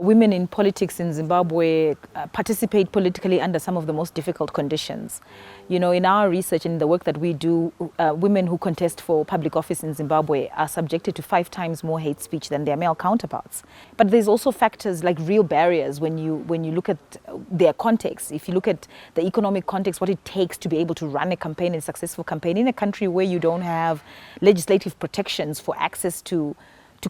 women in politics in Zimbabwe participate politically under some of the most difficult conditions. You know, in our research and the work that we do, women who contest for public office in Zimbabwe are subjected to 5 times more hate speech than their male counterparts. But there's also factors like real barriers when you look at their context. If you look at the economic context, what it takes to be able to run a campaign, a successful campaign in a country where you don't have legislative protections for access to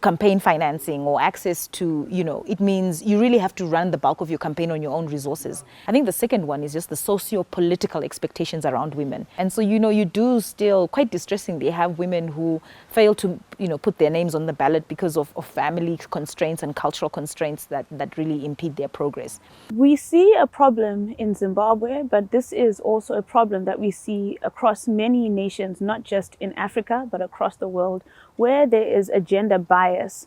campaign financing or access to, you know, it means you really have to run the bulk of your campaign on your own resources. I think the second one is just the socio-political expectations around women. And so, you know, you do still, quite distressingly, have women who fail to, you know, put their names on the ballot because of family constraints and cultural constraints that really impede their progress. We see a problem in Zimbabwe, but this is also a problem that we see across many nations, not just in Africa, but across the world, where there is a gender bias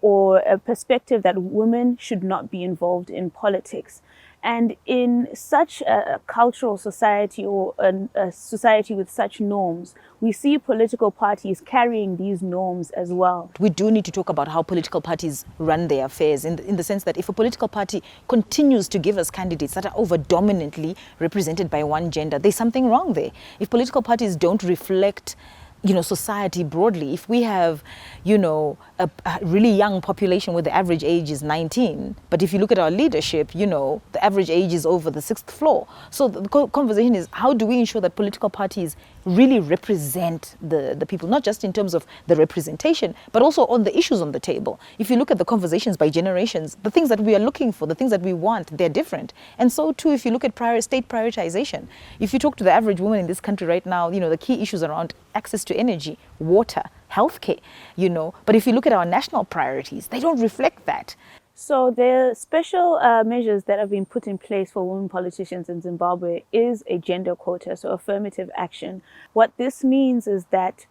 or a perspective that women should not be involved in politics. And in such a cultural society or a society with such norms, we see political parties carrying these norms as well. We do need to talk about how political parties run their affairs in the sense that if a political party continues to give us candidates that are over-dominantly represented by one gender, there's something wrong there. If political parties don't reflect, you know, society broadly, if we have, you know, a really young population where the average age is 19, but if you look at our leadership, you know, the average age is over the 6th floor. So the conversation is, how do we ensure that political parties really represent the people, not just in terms of the representation, but also on the issues on the table. If you look at the conversations by generations, the things that we are looking for, the things that we want, they're different. And so too, if you look at state prioritization, if you talk to the average woman in this country right now, you know, the key issues around access to energy, water, healthcare, you know, but if you look at our national priorities, they don't reflect that. So the special measures that have been put in place for women politicians in Zimbabwe is a gender quota, so affirmative action. What this means is that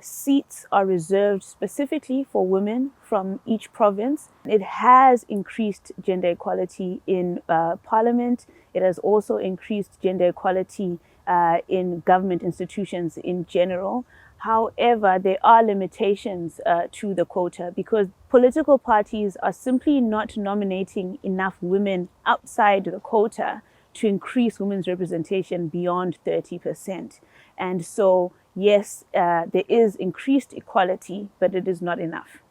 seats are reserved specifically for women from each province. It has increased gender equality in parliament. It has also increased gender equality in government institutions in general. However, there are limitations to the quota because political parties are simply not nominating enough women outside the quota to increase women's representation beyond 30%. And so, yes, there is increased equality, but it is not enough.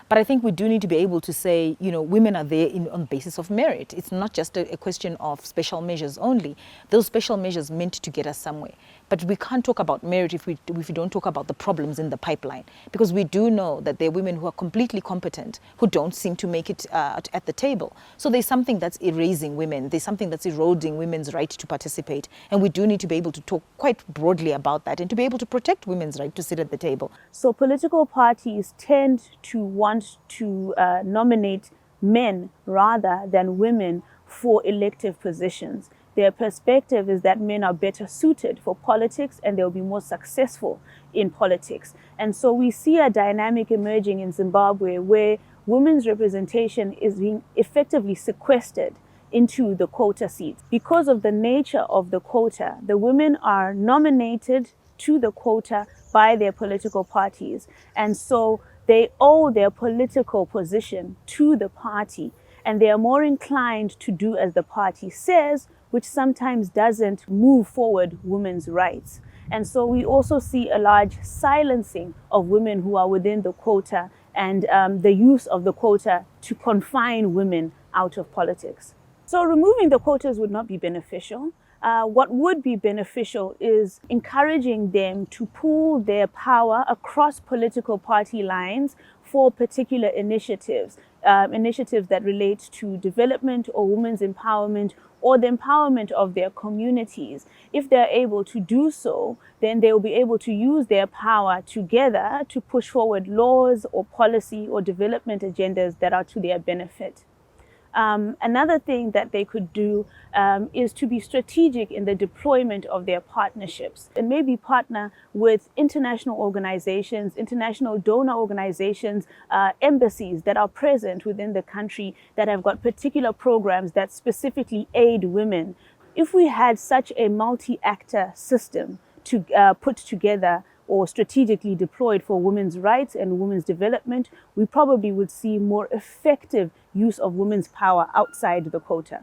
But I think we do need to be able to say, you know, women are there on the basis of merit. It's not just a question of special measures only. Those special measures meant to get us somewhere. But we can't talk about merit if we don't talk about the problems in the pipeline. Because we do know that there are women who are completely competent, who don't seem to make it at the table. So there's something that's erasing women. There's something that's eroding women's right to participate. And we do need to be able to talk quite broadly about that and to be able to protect women's right to sit at the table. So political parties tend to want to nominate men rather than women for elective positions. Their perspective is that men are better suited for politics and they'll be more successful in politics. And so we see a dynamic emerging in Zimbabwe where women's representation is being effectively sequestered into the quota seats. Because of the nature of the quota, the women are nominated to the quota by their political parties. And so they owe their political position to the party, and they are more inclined to do as the party says, which sometimes doesn't move forward women's rights. And so we also see a large silencing of women who are within the quota and the use of the quota to confine women out of politics. So removing the quotas would not be beneficial. What would be beneficial is encouraging them to pool their power across political party lines for particular initiatives, initiatives that relate to development or women's empowerment or the empowerment of their communities. If they're able to do so, then they will be able to use their power together to push forward laws or policy or development agendas that are to their benefit. Another thing that they could do is to be strategic in the deployment of their partnerships and maybe partner with international organizations, international donor organizations, embassies that are present within the country that have got particular programs that specifically aid women. If we had such a multi-actor system to put together or strategically deployed for women's rights and women's development, we probably would see more effective use of women's power outside the quota.